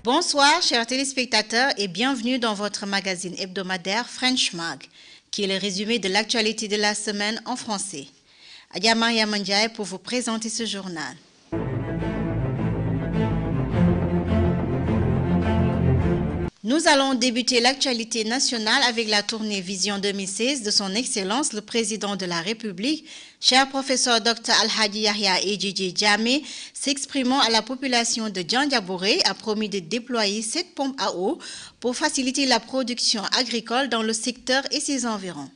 Bonsoir chers téléspectateurs et bienvenue dans votre magazine hebdomadaire French Mag, qui est le résumé de l'actualité de la semaine en français. Adja Mariam Ndiaye pour vous présenter ce journal. Nous allons débuter l'actualité nationale avec la tournée Vision 2016 de son Excellence le Président de la République, cher professeur Dr Alhaji Yahya Ejiji Jammeh, s'exprimant à la population de Djandiabouré, a promis de déployer 7 pompes à eau pour faciliter la production agricole dans le secteur et ses environs.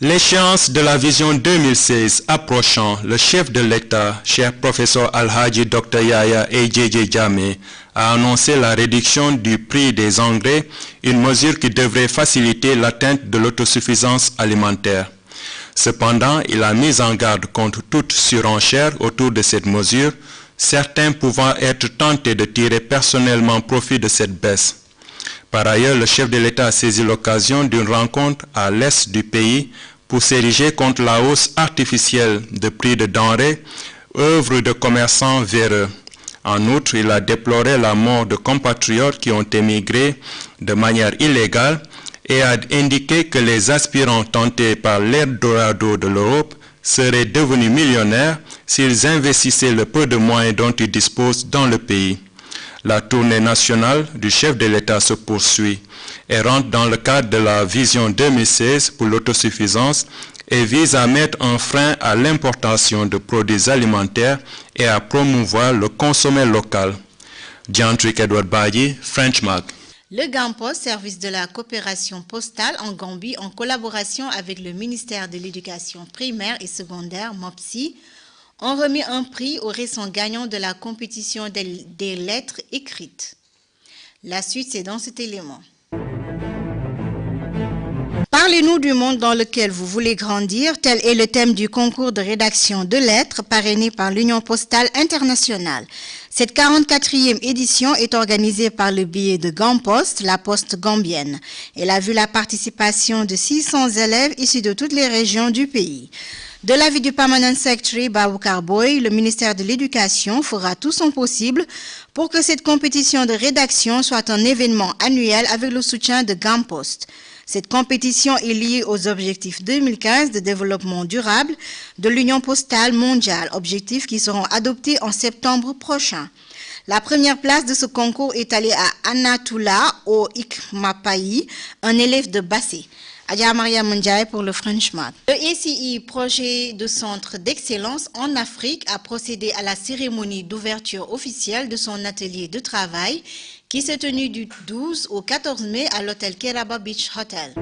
L'échéance de la Vision 2016 approchant, le chef de l'État, cher professeur Alhaji Dr Yahya Ejiji Jammeh, a annoncé la réduction du prix des engrais, une mesure qui devrait faciliter l'atteinte de l'autosuffisance alimentaire. Cependant, il a mis en garde contre toute surenchère autour de cette mesure, certains pouvant être tentés de tirer personnellement profit de cette baisse. Par ailleurs, le chef de l'État a saisi l'occasion d'une rencontre à l'est du pays pour s'ériger contre la hausse artificielle de prix de denrées, œuvre de commerçants véreux. En outre, il a déploré la mort de compatriotes qui ont émigré de manière illégale et a indiqué que les aspirants tentés par l'Eldorado de l'Europe seraient devenus millionnaires s'ils investissaient le peu de moyens dont ils disposent dans le pays. La tournée nationale du chef de l'État se poursuit et rentre dans le cadre de la Vision 2016 pour l'autosuffisance et vise à mettre un frein à l'importation de produits alimentaires et à promouvoir le consommé local. Diantrik Edward Bayi, French Mag. Le GAMPOS, service de la coopération postale en Gambie, en collaboration avec le ministère de l'Éducation primaire et secondaire, MOPSI, ont remis un prix aux récents gagnants de la compétition des lettres écrites. La suite, c'est dans cet élément. Parlez-nous du monde dans lequel vous voulez grandir, tel est le thème du concours de rédaction de lettres parrainé par l'Union postale internationale. Cette 44e édition est organisée par le biais de GAMPOS, la poste gambienne. Elle a vu la participation de 600 élèves issus de toutes les régions du pays. De l'avis du Permanent Secretary Baboukar Boy, le ministère de l'Éducation fera tout son possible pour que cette compétition de rédaction soit un événement annuel avec le soutien de GAMPOS. Cette compétition est liée aux objectifs 2015 de développement durable de l'Union postale mondiale, objectifs qui seront adoptés en septembre prochain. La première place de ce concours est allée à Anatoula au Ikmapayi, un élève de Bassé. Adja Mariam Ndiaye pour le French Mag. Le ECI, projet de centre d'excellence en Afrique, a procédé à la cérémonie d'ouverture officielle de son atelier de travail qui s'est tenu du 12 au 14 mai à l'hôtel Keraba Beach Hotel.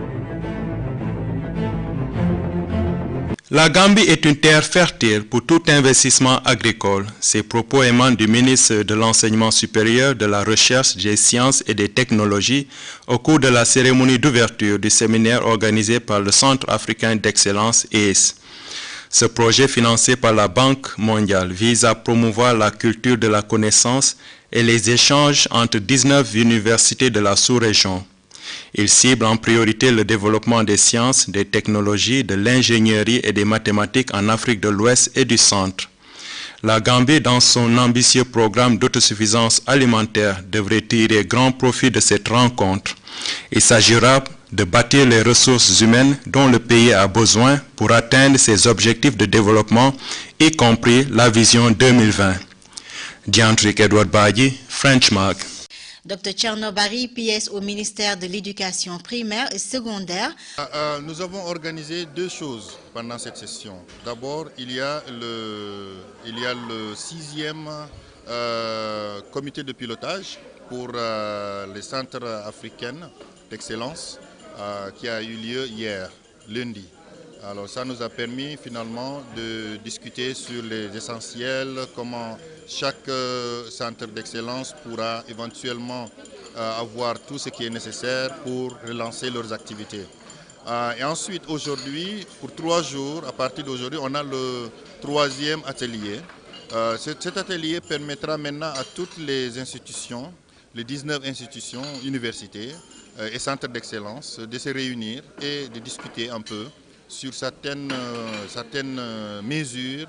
La Gambie est une terre fertile pour tout investissement agricole. Ces propos émanent du ministre de l'Enseignement supérieur, de la Recherche, des Sciences et des Technologies au cours de la cérémonie d'ouverture du séminaire organisé par le Centre africain d'excellence EACE. Ce projet financé par la Banque mondiale vise à promouvoir la culture de la connaissance et les échanges entre 19 universités de la sous-région. Il cible en priorité le développement des sciences, des technologies, de l'ingénierie et des mathématiques en Afrique de l'Ouest et du Centre. La Gambie, dans son ambitieux programme d'autosuffisance alimentaire, devrait tirer grand profit de cette rencontre. Il s'agira de bâtir les ressources humaines dont le pays a besoin pour atteindre ses objectifs de développement, y compris la Vision 2020. Diantrik Edward Bayi, French Mag. Dr Tchernobari, PS au ministère de l'Éducation primaire et secondaire. Nous avons organisé deux choses pendant cette session. D'abord, il y a le 6e comité de pilotage pour les centres africains d'excellence qui a eu lieu hier, lundi. Alors ça nous a permis finalement de discuter sur les essentiels, comment chaque centre d'excellence pourra éventuellement avoir tout ce qui est nécessaire pour relancer leurs activités. Et ensuite, aujourd'hui, pour 3 jours, à partir d'aujourd'hui, on a le 3e atelier. Cet atelier permettra maintenant à toutes les institutions, les 19 institutions, universités et centres d'excellence de se réunir et de discuter un peu sur certaines mesures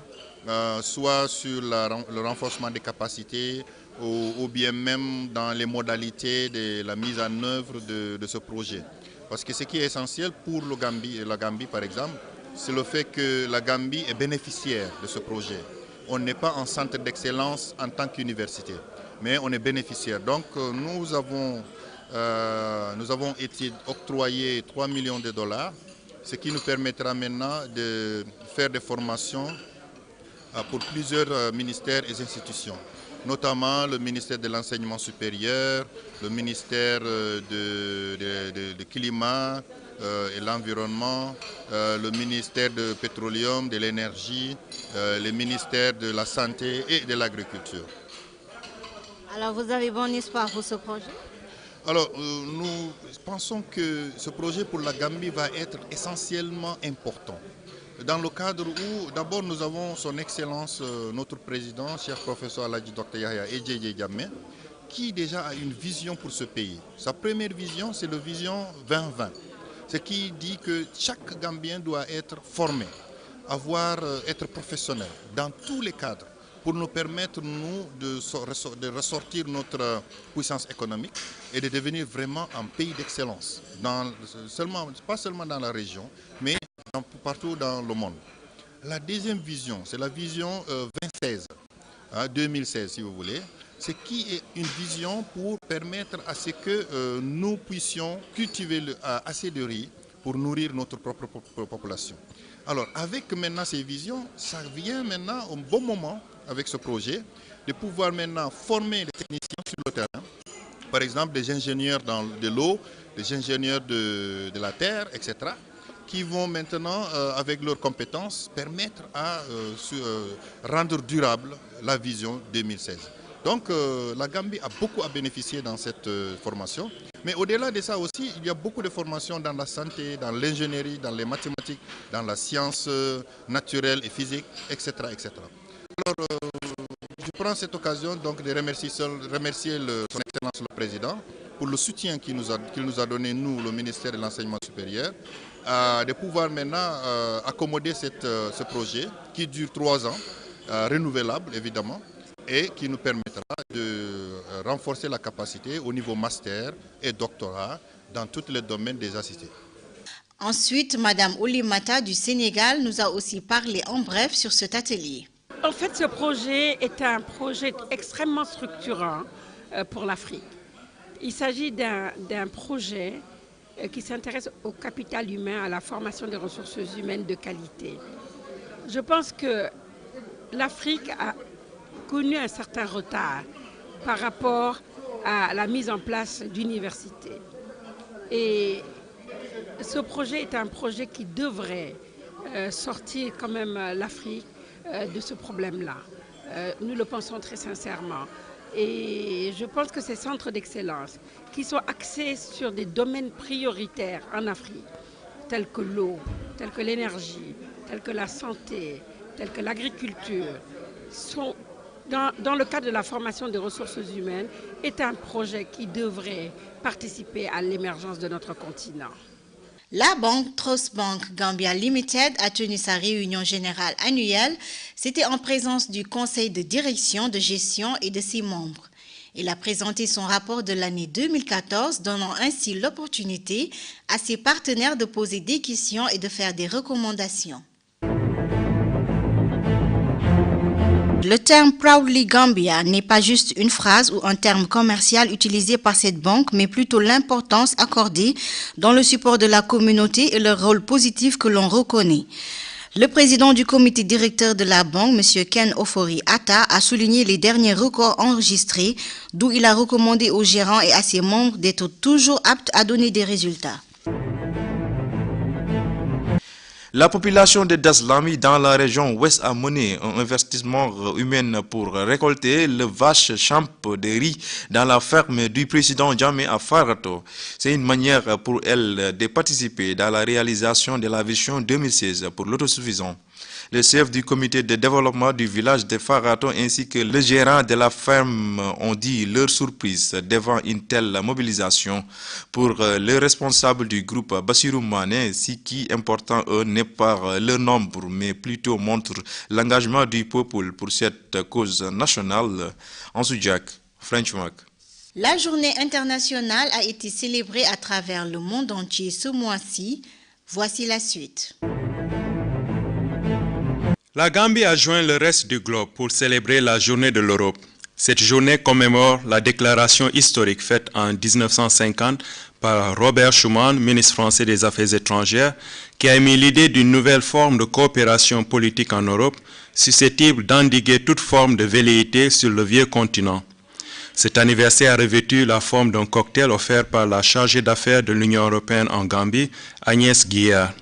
soit sur le renforcement des capacités ou bien même dans les modalités de la mise en œuvre de ce projet. Parce que ce qui est essentiel pour la Gambie par exemple, c'est le fait que la Gambie est bénéficiaire de ce projet. On n'est pas un centre d'excellence en tant qu'université, mais on est bénéficiaire. Donc nous avons été octroyés 3 millions de dollars, ce qui nous permettra maintenant de faire des formations pour plusieurs ministères et institutions, notamment le ministère de l'Enseignement supérieur, le ministère du Climat et l'Environnement, le ministère de Pétroleum, de l'Énergie, le ministère de la Santé et de l'Agriculture. Alors vous avez bon espoir pour ce projet? Alors, nous pensons que ce projet pour la Gambie va être essentiellement important. Dans le cadre où, d'abord, nous avons son Excellence, notre président, cher professeur Alhaji Dr Yaya AJJ Jammeh, qui déjà a une vision pour ce pays. Sa première vision, c'est la vision 2020. Ce qui dit que chaque Gambien doit être formé, être professionnel dans tous les cadres, pour nous permettre, nous, de ressortir notre puissance économique et de devenir vraiment un pays d'excellence, pas seulement dans la région, mais partout dans le monde. La deuxième vision, c'est la vision 2016, si vous voulez, ce qui est une vision pour permettre à ce que nous puissions cultiver assez de riz pour nourrir notre propre population. Alors, avec maintenant ces visions, ça vient maintenant au bon moment, avec ce projet, de pouvoir maintenant former les techniciens sur le terrain, par exemple des ingénieurs de l'eau, des ingénieurs de la terre, etc., qui vont maintenant, avec leurs compétences, permettre à rendre durable la vision 2016. Donc la Gambie a beaucoup à bénéficier dans cette formation. Mais au-delà de ça aussi, il y a beaucoup de formations dans la santé, dans l'ingénierie, dans les mathématiques, dans la science naturelle et physique, etc. etc. Alors, je prends cette occasion donc de remercier son Excellence le Président pour le soutien qu'il nous a donné, nous, le ministère de l'Enseignement supérieur, de pouvoir maintenant accommoder ce projet qui dure 3 ans, renouvelable évidemment, et qui nous permettra de renforcer la capacité au niveau master et doctorat dans tous les domaines des assistés. Ensuite, Madame Oulimata du Sénégal nous a aussi parlé en bref sur cet atelier. En fait, ce projet est un projet extrêmement structurant pour l'Afrique. Il s'agit d'un projet qui s'intéresse au capital humain, à la formation des ressources humaines de qualité. Je pense que l'Afrique a connu un certain retard par rapport à la mise en place d'universités. Et ce projet est un projet qui devrait sortir quand même l'Afrique de ce problème-là. Nous le pensons très sincèrement. Et je pense que ces centres d'excellence qui sont axés sur des domaines prioritaires en Afrique, tels que l'eau, tels que l'énergie, tels que la santé, tels que l'agriculture, sont dans le cadre de la formation des ressources humaines, est un projet qui devrait participer à l'émergence de notre continent. La banque Trust Bank Gambia Limited a tenu sa réunion générale annuelle. C'était en présence du conseil de direction, de gestion et de ses membres. Il a présenté son rapport de l'année 2014, donnant ainsi l'opportunité à ses partenaires de poser des questions et de faire des recommandations. Le terme Proudly Gambia n'est pas juste une phrase ou un terme commercial utilisé par cette banque, mais plutôt l'importance accordée dans le support de la communauté et le rôle positif que l'on reconnaît. Le président du comité directeur de la banque, M. Ken Ofori Atta, a souligné les derniers records enregistrés, d'où il a recommandé aux gérants et à ses membres d'être toujours aptes à donner des résultats. La population de Daslami dans la région ouest a mené un investissement humain pour récolter le vache champ de riz dans la ferme du président Jammeh à Farato. C'est une manière pour elle de participer dans la réalisation de la vision 2016 pour l'autosuffisance. Le chef du comité de développement du village de Farato ainsi que le gérant de la ferme ont dit leur surprise devant une telle mobilisation. Pour le responsable du groupe Bassirou Mané, ce qui est important n'est pas leur nombre, mais plutôt montre l'engagement du peuple pour cette cause nationale. En Soudjak, French Mac. La journée internationale a été célébrée à travers le monde entier ce mois-ci. Voici la suite. La Gambie a joint le reste du globe pour célébrer la journée de l'Europe. Cette journée commémore la déclaration historique faite en 1950 par Robert Schuman, ministre français des Affaires étrangères, qui a émis l'idée d'une nouvelle forme de coopération politique en Europe, susceptible d'endiguer toute forme de velléité sur le vieux continent. Cet anniversaire a revêtu la forme d'un cocktail offert par la chargée d'affaires de l'Union européenne en Gambie, Agnès Guillard.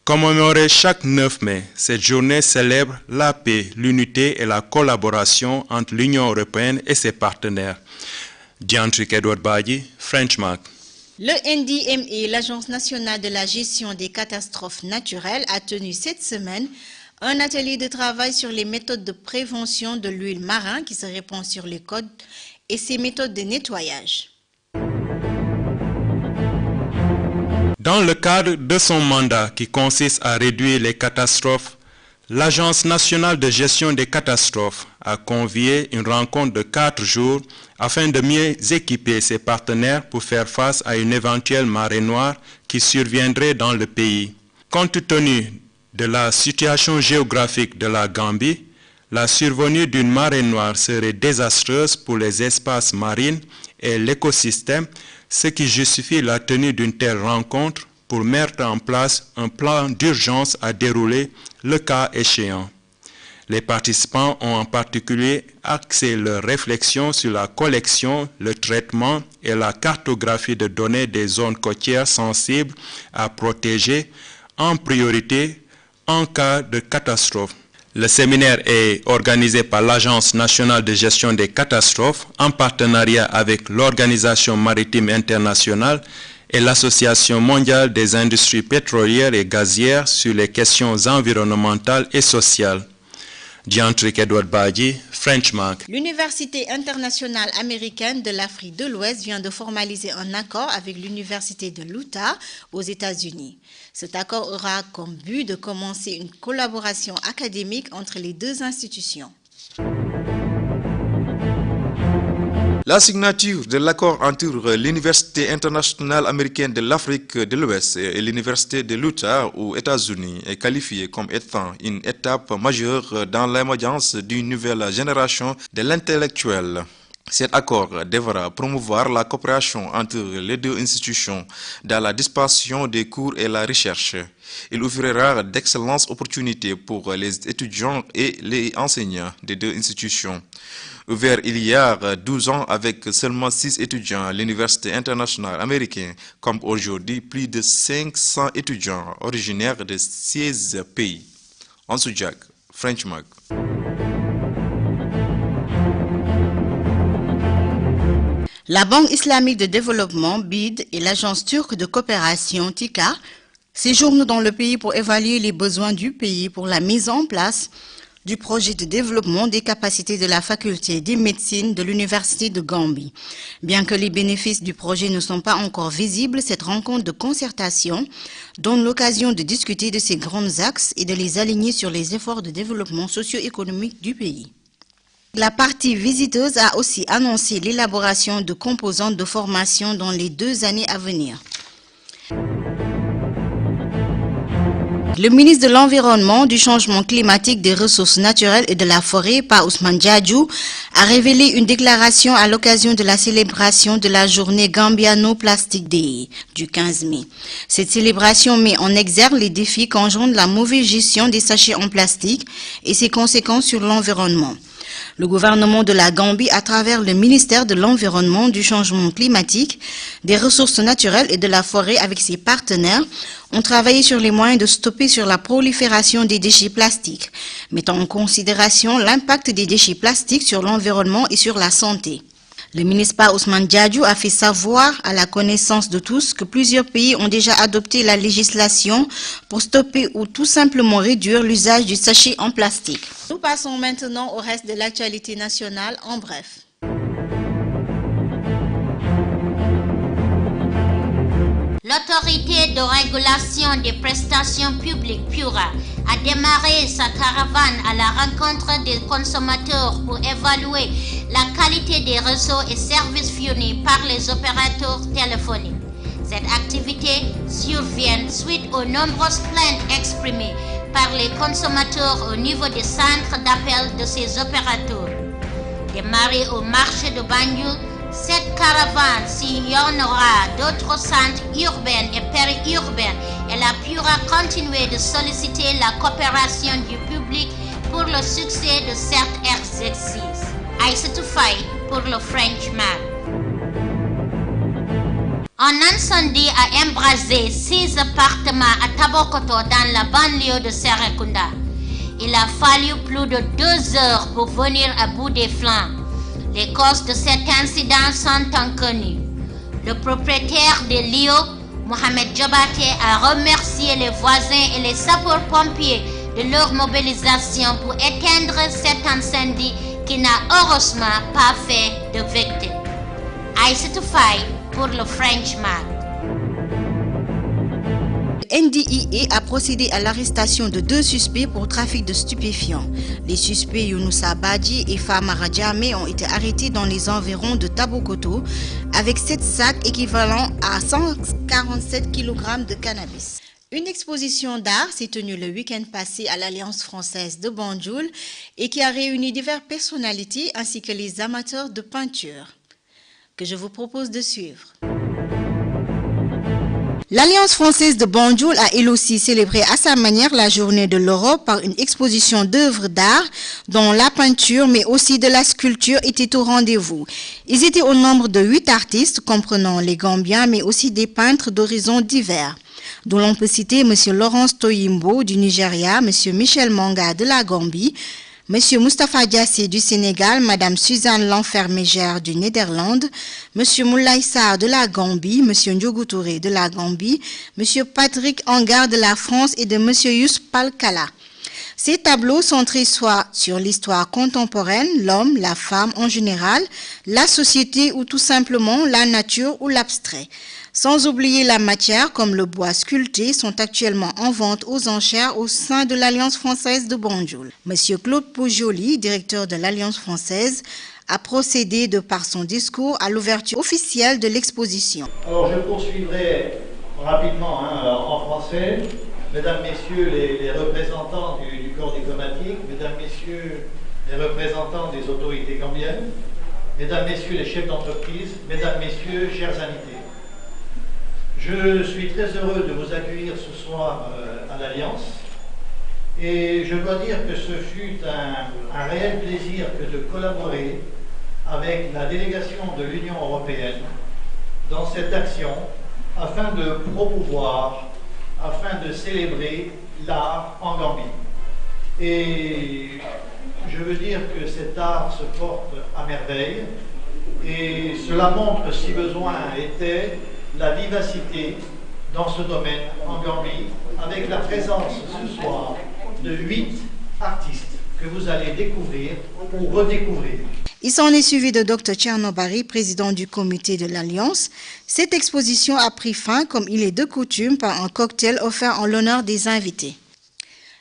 Commémorée chaque 9 mai, cette journée célèbre la paix, l'unité et la collaboration entre l'Union européenne et ses partenaires. Diantrik Edward Badji, French Mac. Le NDMA, l'Agence nationale de la gestion des catastrophes naturelles, a tenu cette semaine un atelier de travail sur les méthodes de prévention de l'huile marine qui se répand sur les côtes et ses méthodes de nettoyage. Dans le cadre de son mandat qui consiste à réduire les catastrophes, l'Agence nationale de gestion des catastrophes a convié une rencontre de 4 jours afin de mieux équiper ses partenaires pour faire face à une éventuelle marée noire qui surviendrait dans le pays. Compte tenu de la situation géographique de la Gambie, la survenue d'une marée noire serait désastreuse pour les espaces marins et l'écosystème, ce qui justifie la tenue d'une telle rencontre pour mettre en place un plan d'urgence à dérouler le cas échéant. Les participants ont en particulier axé leurs réflexions sur la collection, le traitement et la cartographie de données des zones côtières sensibles à protéger en priorité en cas de catastrophe. Le séminaire est organisé par l'Agence nationale de gestion des catastrophes en partenariat avec l'Organisation maritime internationale et l'Association mondiale des industries pétrolières et gazières sur les questions environnementales et sociales. Diantrik Edward Badji, French Mac. L'Université internationale américaine de l'Afrique de l'Ouest vient de formaliser un accord avec l'Université de l'Utah aux États-Unis. Cet accord aura comme but de commencer une collaboration académique entre les deux institutions. La signature de l'accord entre l'Université internationale américaine de l'Afrique de l'Ouest et l'Université de l'Utah aux États-Unis est qualifiée comme étant une étape majeure dans l'émergence d'une nouvelle génération de l'intellectuel. Cet accord devra promouvoir la coopération entre les deux institutions dans la dispersion des cours et la recherche. Il ouvrira d'excellentes opportunités pour les étudiants et les enseignants des deux institutions. Ouvert il y a 12 ans avec seulement 6 étudiants à l'Université internationale américaine, comme aujourd'hui plus de 500 étudiants originaires de 16 pays. En Soudjak, French Mac. La Banque islamique de développement, BID, et l'Agence turque de coopération, TICA, séjournent dans le pays pour évaluer les besoins du pays pour la mise en place du projet de développement des capacités de la faculté de médecine de l'Université de Gambie. Bien que les bénéfices du projet ne sont pas encore visibles, cette rencontre de concertation donne l'occasion de discuter de ces grands axes et de les aligner sur les efforts de développement socio-économique du pays. La partie visiteuse a aussi annoncé l'élaboration de composantes de formation dans les 2 années à venir. Le ministre de l'Environnement, du Changement climatique, des Ressources naturelles et de la Forêt, Pa Ousmane Diadjou, a révélé une déclaration à l'occasion de la célébration de la journée Gambiano Plastic Day du 15 mai. Cette célébration met en exergue les défis qu'engendre la mauvaise gestion des sachets en plastique et ses conséquences sur l'environnement. Le gouvernement de la Gambie, à travers le ministère de l'Environnement, du Changement climatique, des Ressources naturelles et de la Forêt avec ses partenaires, ont travaillé sur les moyens de stopper sur la prolifération des déchets plastiques, mettant en considération l'impact des déchets plastiques sur l'environnement et sur la santé. Le ministre Ousmane Diadio a fait savoir à la connaissance de tous que plusieurs pays ont déjà adopté la législation pour stopper ou tout simplement réduire l'usage du sachet en plastique. Nous passons maintenant au reste de l'actualité nationale en bref. L'autorité de régulation des prestations publiques, PURA, a démarré sa caravane à la rencontre des consommateurs pour évaluer la qualité des réseaux et services fournis par les opérateurs téléphoniques. Cette activité survient suite aux nombreuses plaintes exprimées par les consommateurs au niveau des centres d'appel de ces opérateurs. Démarrée au marché de Banjul, cette caravane sillonnera d'autres centres urbains et périurbains et la PURA continuer de solliciter la coopération du public pour le succès de cet exercice. Aïssatou Faye pour le Frenchman. Un incendie a embrasé 6 appartements à Tabokoto dans la banlieue de Serekunda. Il a fallu plus de 2 heures pour venir à bout des flammes. Les causes de cet incident sont inconnues. Le propriétaire des lieux, Mohamed Djabate, a remercié les voisins et les sapeurs-pompiers de leur mobilisation pour éteindre cet incendie qui n'a heureusement pas fait de victimes. Aïssatou Faye pour le Frenchman. NDIE a procédé à l'arrestation de 2 suspects pour trafic de stupéfiants. Les suspects Younousa Badji et Famara Djamé ont été arrêtés dans les environs de Tabokoto avec 7 sacs équivalents à 147 kg de cannabis. Une exposition d'art s'est tenue le week-end passé à l'Alliance française de Banjul et qui a réuni diverses personnalités ainsi que les amateurs de peinture que je vous propose de suivre. L'Alliance française de Banjul a elle aussi célébré à sa manière la journée de l'Europe par une exposition d'œuvres d'art dont la peinture mais aussi de la sculpture était au rendez-vous. Ils étaient au nombre de 8 artistes comprenant les Gambiens mais aussi des peintres d'horizons divers, dont l'on peut citer M. Laurence Toyimbo du Nigeria, M. Michel Manga de la Gambie, M. Moustapha Diassé du Sénégal, Mme Suzanne Lanfer-Mégère du Néderlande, M. Moulay Sarr de la Gambie, M. Ndiogu Touré de la Gambie, M. Patrick Angar de la France et de M. Yus Palkala. Ces tableaux centrés soit sur l'histoire contemporaine, l'homme, la femme en général, la société ou tout simplement la nature ou l'abstrait. Sans oublier la matière comme le bois sculpté sont actuellement en vente aux enchères au sein de l'Alliance française de Banjul. Monsieur Claude Poujoli, directeur de l'Alliance française, a procédé de par son discours à l'ouverture officielle de l'exposition. Alors je poursuivrai rapidement en français. Mesdames, Messieurs les représentants du corps diplomatique, Mesdames, Messieurs les représentants des autorités gambiennes, Mesdames, Messieurs les chefs d'entreprise, Mesdames, Messieurs, chers invités. Je suis très heureux de vous accueillir ce soir à l'Alliance et je dois dire que ce fut un réel plaisir que de collaborer avec la délégation de l'Union européenne dans cette action afin de promouvoir, afin de célébrer l'art en Gambie. Et je veux dire que cet art se porte à merveille et cela montre, si besoin était, la vivacité dans ce domaine en Gambie, avec la présence ce soir de 8 artistes que vous allez découvrir ou redécouvrir. Il s'en est suivi de Dr Tchernobari, président du comité de l'Alliance. Cette exposition a pris fin, comme il est de coutume, par un cocktail offert en l'honneur des invités.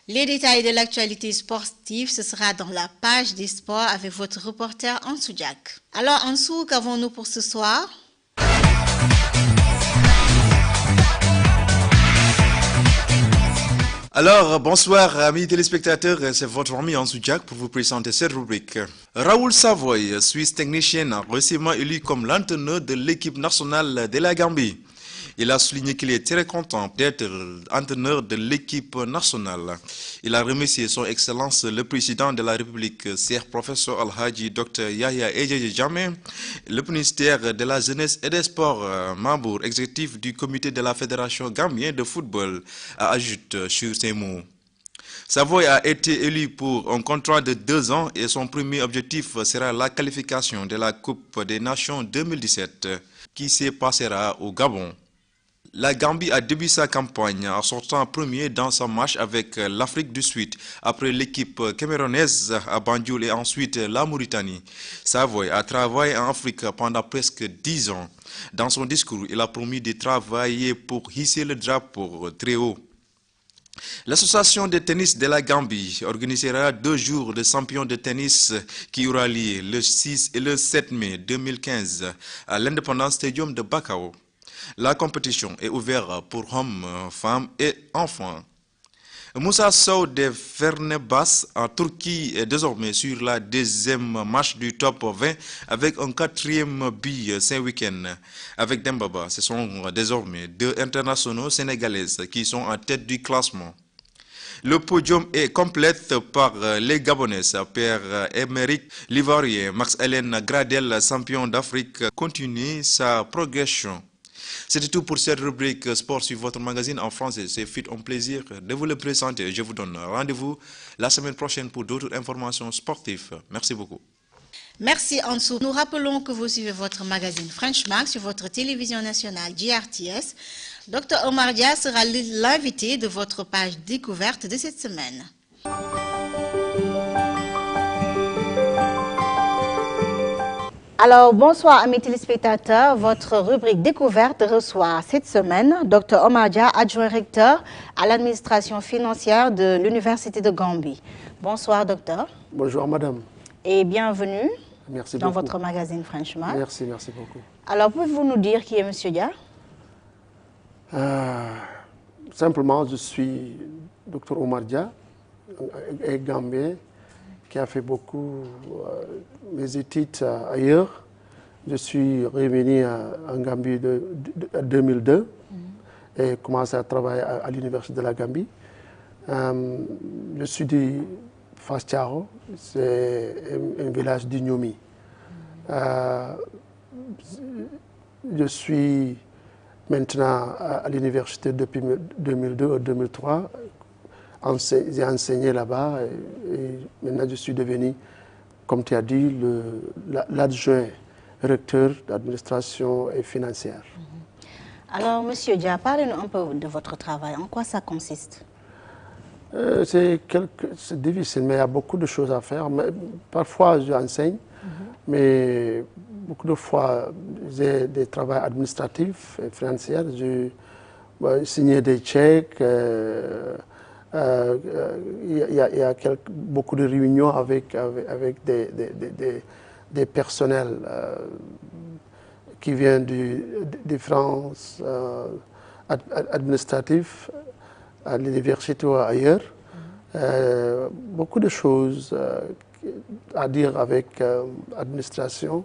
Les détails de l'actualité sportive, ce sera dans la page des sports avec votre reporter Ansou Diak. Alors Ansou, qu'avons-nous pour ce soir? Alors, bonsoir amis téléspectateurs, c'est votre ami Ansou Diak pour vous présenter cette rubrique. Raoul Savoy, Swiss technicien, récemment élu comme l'entraîneur de l'équipe nationale de la Gambie. Il a souligné qu'il est très content d'être entraîneur de l'équipe nationale. Il a remercié son Excellence le Président de la République, Cheikh Professeur Alhaji Dr Yaya AJJ Jammeh, le ministère de la Jeunesse et des Sports, membre exécutif du comité de la Fédération gambienne de football, ajoute sur ces mots. Savoie a été élu pour un contrat de 2 ans et son premier objectif sera la qualification de la Coupe des Nations 2017 qui se passera au Gabon. La Gambie a débuté sa campagne en sortant premier dans son match avec l'Afrique du Sud, après l'équipe camerounaise à Banjul et ensuite la Mauritanie. Savoie a travaillé en Afrique pendant presque 10 ans. Dans son discours, il a promis de travailler pour hisser le drapeau très haut. L'association de tennis de la Gambie organisera 2 jours de champion de tennis qui aura lieu le 6 et le 7 mai 2015 à l'Independence Stadium de Bakau. La compétition est ouverte pour hommes, femmes et enfants. Moussa Sow de Fenerbahçe en Turquie est désormais sur la 2e marche du top 20 avec un 4e but ce week-end. Avec Dembaba, ce sont désormais 2 internationaux sénégalaises qui sont en tête du classement. Le podium est complète par les Gabonaises. Pierre-Emerick l'Ivoirien, Max-Hélène Gradel, champion d'Afrique, continue sa progression. C'était tout pour cette rubrique sport sur votre magazine en français. C'est un plaisir de vous le présenter. Je vous donne rendez-vous la semaine prochaine pour d'autres informations sportives. Merci beaucoup. Merci Ansou. Nous rappelons que vous suivez votre magazine French Mag sur votre télévision nationale GRTS. Dr Omar Dia sera l'invité de votre page découverte de cette semaine. Alors, bonsoir amis téléspectateurs. Votre rubrique découverte reçoit cette semaine Dr Omar Dia, adjoint recteur à l'administration financière de l'Université de Gambie. Bonsoir docteur. Bonjour madame. Et bienvenue dans votre magazine French Mag. Merci beaucoup. Alors, pouvez-vous nous dire qui est monsieur Dia? Simplement, je suis Dr Omar Dia, un Gambien qui a fait beaucoup mes études ailleurs. Je suis revenu en Gambie en 2002 et commencé à travailler à l'Université de la Gambie. Je suis de Fastiaro, c'est un village du Nyomi. Je suis maintenant à l'université depuis 2002 à 2003. J'ai enseigné là-bas et maintenant je suis devenu, comme tu as dit, l'adjoint recteur d'administration et financière. Alors, monsieur Dia, parlez-nous un peu de votre travail. En quoi ça consiste? C'est difficile, mais il y a beaucoup de choses à faire. Parfois, j'enseigne, mais beaucoup de fois, j'ai des travaux administratifs et financiers. Je signe des chèques. Il y a beaucoup de réunions avec des personnels qui viennent de France, administratifs, à l'université ou ailleurs. Beaucoup de choses à dire avec administration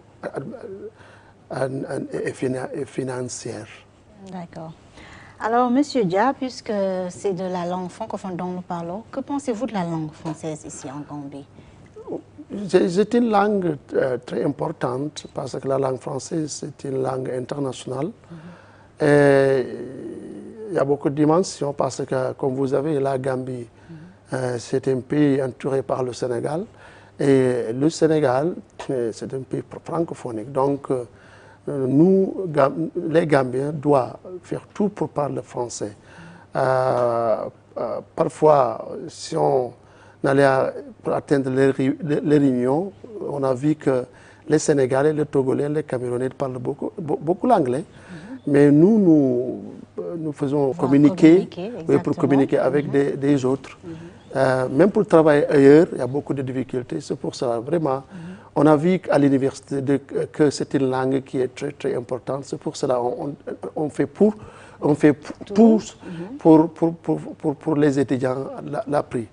et financière. D'accord. Alors, monsieur Dia, puisque c'est de la langue francophone dont nous parlons, que pensez-vous de la langue française ici en Gambie? C'est une langue très importante parce que la langue française, c'est une langue internationale. Et il y a beaucoup de dimensions parce que, comme vous savez, la Gambie, c'est un pays entouré par le Sénégal. Et le Sénégal, c'est un pays francophonique. Donc, nous, les Gambiens, doivent faire tout pour parler français. Parfois, si on allait pour atteindre les réunions, on a vu que les Sénégalais, les Togolais, les Camerounais parlent beaucoup l'anglais. Mais nous faisons communiquer pour communiquer avec des autres. Même pour travailler ailleurs, il y a beaucoup de difficultés. C'est pour ça, vraiment, on a vu à l'université que c'est une langue qui est très, très importante. C'est pour cela on fait pour les étudiants l'appris.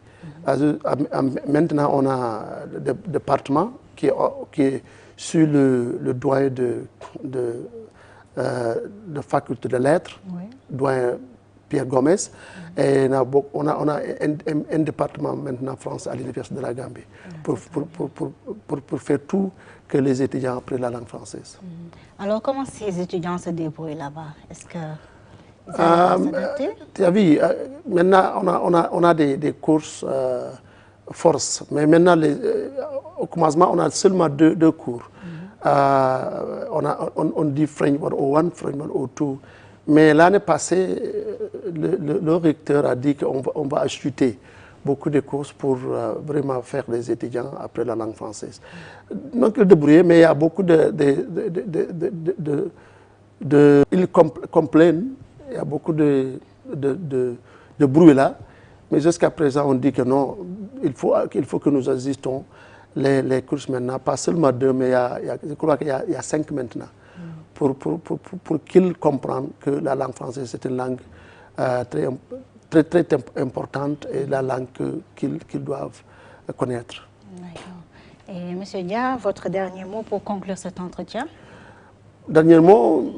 Maintenant, on a des départements qui est sur le doyen de faculté de lettres, doyen Pierre Gomez, et on a un département maintenant en France à l'Université de la Gambie pour faire tout que les étudiants apprennent la langue française. Alors, comment ces étudiants se débrouillent là-bas? Est-ce que Tu as vu, maintenant on a des courses force, mais maintenant au commencement on a seulement deux cours. On dit framework O1, framework O2, mais l'année passée le recteur a dit qu'on va ajouter beaucoup de courses pour vraiment faire les étudiants après la langue française. Donc le débrouiller, mais il y a beaucoup ils complainent, il y a beaucoup de bruit là, mais jusqu'à présent on dit que non, il faut que nous assistons les courses maintenant, pas seulement 2, mais je crois qu'il y a 5 maintenant, pour qu'ils comprennent que la langue française c'est une langue très importante et la langue qu'ils doivent connaître. D'accord. Et M. Dia, votre dernier mot pour conclure cet entretien? Dernier mot,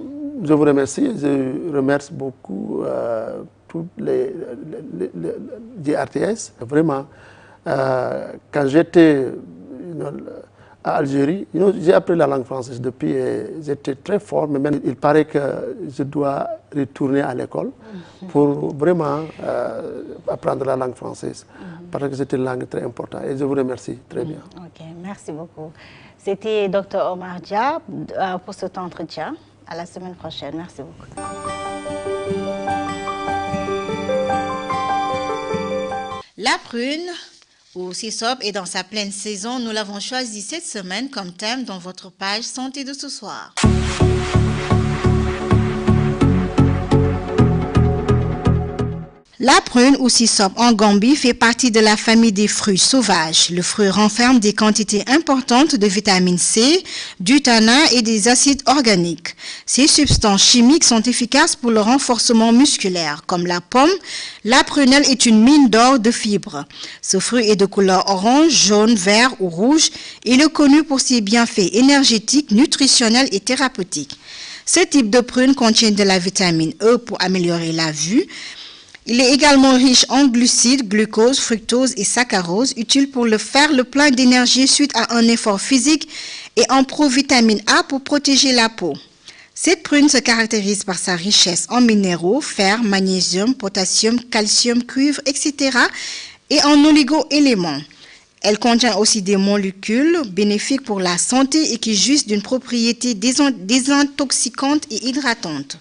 je vous remercie. Je remercie beaucoup tous les JRTS. Vraiment, quand j'étais à Algérie, j'ai appris la langue française depuis et j'étais très fort, mais maintenant il paraît que je dois retourner à l'école pour vraiment apprendre la langue française, parce que c'est une langue très importante et je vous remercie très bien. Ok, merci beaucoup. C'était Dr Omar Dia pour cet entretien. À la semaine prochaine. Merci beaucoup. La prune, ou Sisop, est dans sa pleine saison. Nous l'avons choisi cette semaine comme thème dans votre page santé de ce soir. La prune ou Sisop en Gambie fait partie de la famille des fruits sauvages. Le fruit renferme des quantités importantes de vitamine C, du tanin et des acides organiques. Ces substances chimiques sont efficaces pour le renforcement musculaire. Comme la pomme, la prunelle est une mine d'or de fibres. Ce fruit est de couleur orange, jaune, vert ou rouge. Il est connu pour ses bienfaits énergétiques, nutritionnels et thérapeutiques. Ce type de prune contient de la vitamine E pour améliorer la vue. Il est également riche en glucides, glucose, fructose et saccharose, utile pour faire le plein d'énergie suite à un effort physique et en provitamine A pour protéger la peau. Cette prune se caractérise par sa richesse en minéraux, fer, magnésium, potassium, calcium, cuivre, etc. et en oligo-éléments. Elle contient aussi des molécules bénéfiques pour la santé et qui jouissent d'une propriété désintoxicante et hydratante.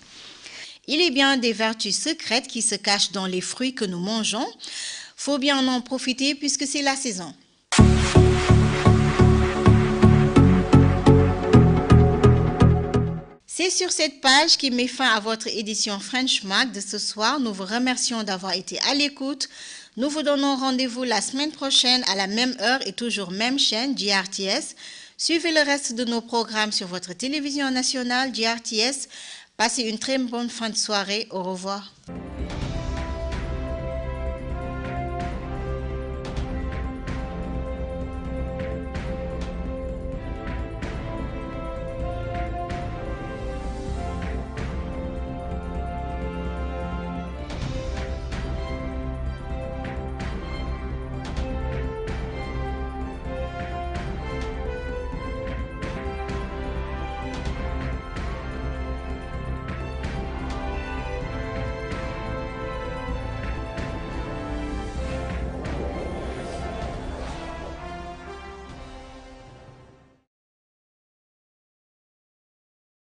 Il est bien des vertus secrètes qui se cachent dans les fruits que nous mangeons. Faut bien en profiter puisque c'est la saison. C'est sur cette page qui met fin à votre édition French Mag de ce soir. Nous vous remercions d'avoir été à l'écoute. Nous vous donnons rendez-vous la semaine prochaine à la même heure et toujours même chaîne JRTS. Suivez le reste de nos programmes sur votre télévision nationale JRTS. Passez une très bonne fin de soirée. Au revoir.